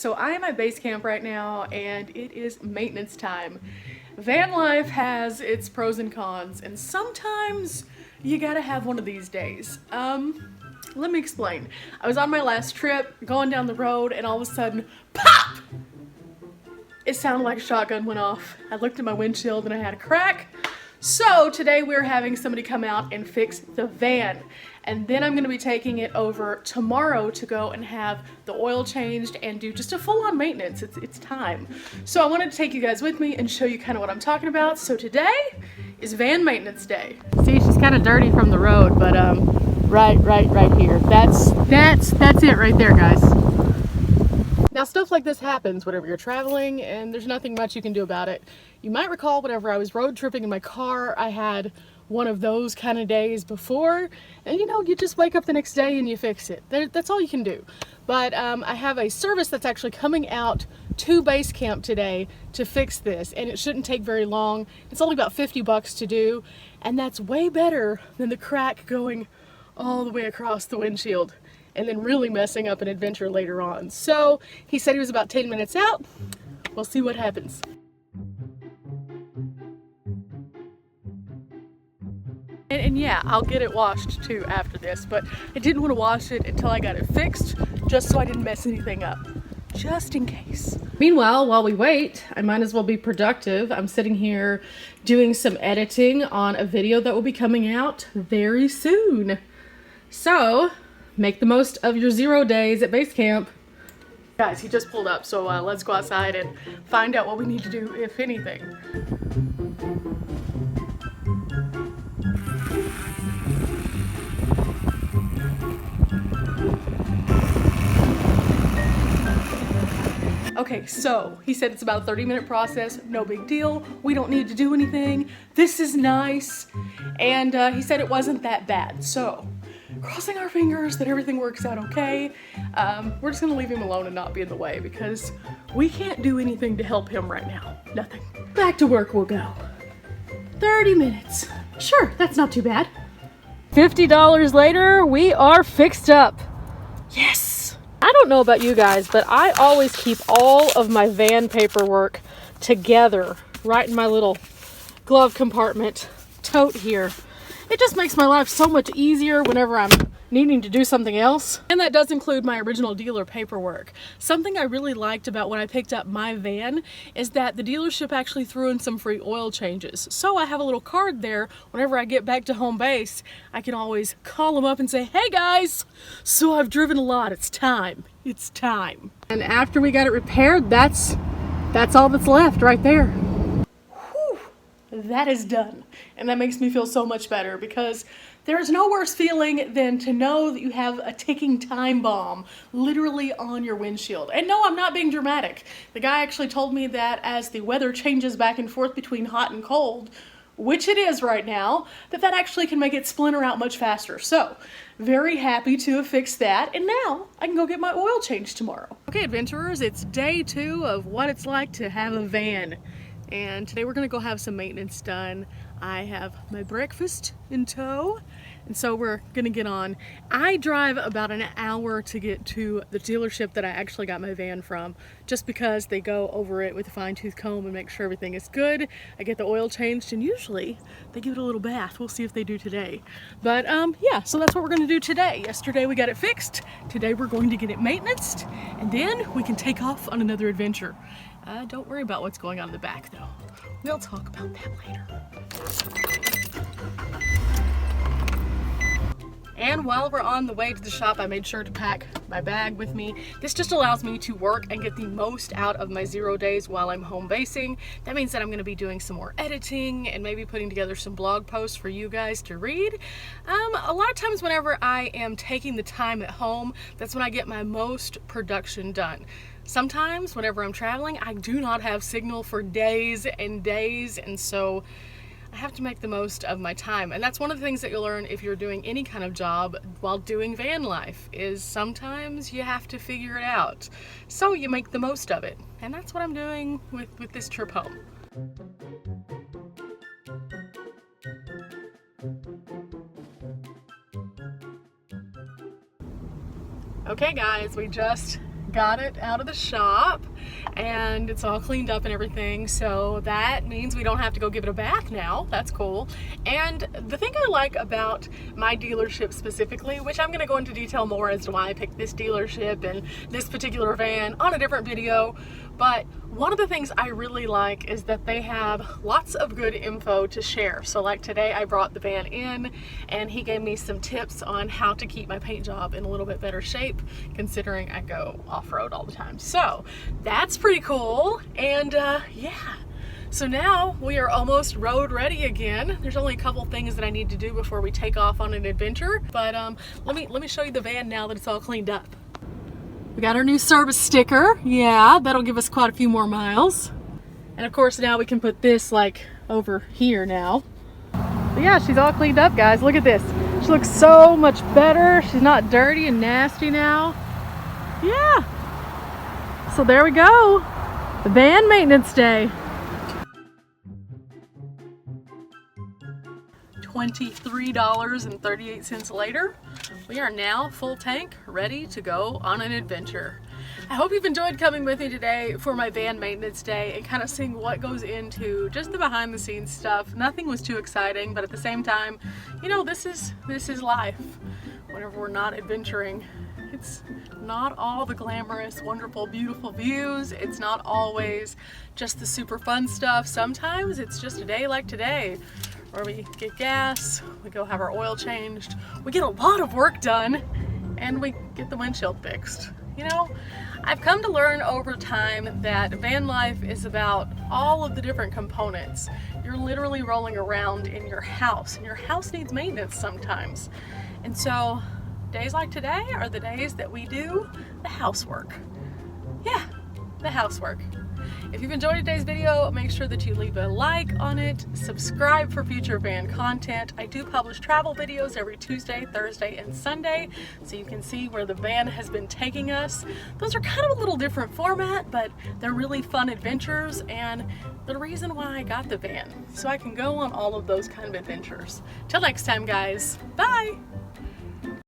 So I am at base camp right now and it is maintenance time. Van life has its pros and cons, and sometimes you gotta have one of these days. Let me explain. I was on my last trip, going down the road, and all of a sudden, pop! It sounded like a shotgun went off. I looked at my windshield and I had a crack. So today we're having somebody come out and fix the van. And then I'm gonna be taking it over tomorrow to go and have the oil changed and do just a full-on maintenance. It's time. So I wanted to take you guys with me and show you kind of what I'm talking about. So today is van maintenance day. See, she's kind of dirty from the road, but right here. That's it right there, guys. Now, stuff like this happens whenever you're traveling, and there's nothing much you can do about it. You might recall whenever I was road tripping in my car, I had one of those kind of days before, and you just wake up the next day and you fix it. That's all you can do. But I have a service that's actually coming out to base camp today to fix this, and it shouldn't take very long. It's only about $50 to do, and that's way better than the crack going all the way across the windshield and then really messing up an adventure later on. So he said he was about 10 minutes out. We'll see what happens. And yeah, I'll get it washed too after this, but I didn't want to wash it until I got it fixed, just so I didn't mess anything up, just in case. Meanwhile, while we wait, I might as well be productive. I'm sitting here doing some editing on a video that will be coming out very soon. So make the most of your 0 days at base camp. Guys, he just pulled up, so let's go outside and find out what we need to do, if anything. Okay, so he said it's about a 30-minute process, no big deal. We don't need to do anything. This is nice. And he said it wasn't that bad. So, crossing our fingers that everything works out okay. We're just gonna leave him alone and not be in the way because we can't do anything to help him right now. Nothing. Back to work we'll go. 30 minutes. Sure, that's not too bad. $50 later, we are fixed up. Yes! I don't know about you guys, but I always keep all of my van paperwork together right in my little glove compartment tote here. It just makes my life so much easier whenever I'm needing to do something else. And that does include my original dealer paperwork. Something I really liked about when I picked up my van is that the dealership actually threw in some free oil changes. So I have a little card there. Whenever I get back to home base, I can always call them up and say, hey guys, so I've driven a lot, it's time. It's time. And after we got it repaired, that's all that's left right there. That is done. And that makes me feel so much better because there is no worse feeling than to know that you have a ticking time bomb literally on your windshield. And no, I'm not being dramatic. The guy actually told me that as the weather changes back and forth between hot and cold, which it is right now, that actually can make it splinter out much faster. So, very happy to have fixed that, and now I can go get my oil changed tomorrow. Okay, adventurers, it's day 2 of what it's like to have a van. And today we're gonna go have some maintenance done. I have my breakfast in tow, and so we're gonna get on. I drive about an hour to get to the dealership that I actually got my van from, just because they go over it with a fine-tooth comb and make sure everything is good. I get the oil changed, and usually they give it a little bath. We'll see if they do today. But yeah, so that's what we're gonna do today. Yesterday we got it fixed. Today we're going to get it maintained, and then we can take off on another adventure. Don't worry about what's going on in the back, though. We'll talk about that later. And while we're on the way to the shop, I made sure to pack my bag with me. This just allows me to work and get the most out of my 0 days while I'm home basing. That means that I'm gonna be doing some more editing and maybe putting together some blog posts for you guys to read. A lot of times whenever I am taking the time at home, that's when I get my most production done. Sometimes whenever I'm traveling, I do not have signal for days and days, and so I have to make the most of my time. And that's one of the things that you'll learn if you're doing any kind of job while doing van life, is sometimes you have to figure it out. So you make the most of it. And that's what I'm doing with this trip home. Okay guys, we just got it out of the shop and it's all cleaned up and everything, so that means we don't have to go give it a bath now. That's cool. And the thing I like about my dealership specifically, which I'm going to go into detail more as to why I picked this dealership and this particular van on a different video, but one of the things I really like is that they have lots of good info to share. So like today I brought the van in and he gave me some tips on how to keep my paint job in a little bit better shape, considering I go off-road all the time. So that's pretty cool. And yeah, so now we are almost road ready again. There's only a couple things that I need to do before we take off on an adventure, but let me show you the van now that it's all cleaned up. We got our new service sticker. Yeah, that'll give us quite a few more miles. And of course now we can put this like over here now. But yeah, she's all cleaned up, guys. Look at this. She looks so much better. She's not dirty and nasty now. Yeah. So there we go. The van maintenance day. $23.38 later, we are now full tank, ready to go on an adventure. I hope you've enjoyed coming with me today for my van maintenance day and kind of seeing what goes into just the behind the scenes stuff. Nothing was too exciting, but at the same time, you know, this is life. Whenever we're not adventuring, it's not all the glamorous, wonderful, beautiful views. It's not always just the super fun stuff. Sometimes it's just a day like today, where we get gas, we go have our oil changed, we get a lot of work done, and we get the windshield fixed. You know, I've come to learn over time that van life is about all of the different components. You're literally rolling around in your house, and your house needs maintenance sometimes. And so, days like today are the days that we do the housework. Yeah, the housework. If you've enjoyed today's video, make sure that you leave a like on it, subscribe for future van content. I do publish travel videos every Tuesday, Thursday, and Sunday, so you can see where the van has been taking us. Those are kind of a little different format, but they're really fun adventures, and the reason why I got the van, so I can go on all of those kind of adventures. Till next time, guys. Bye!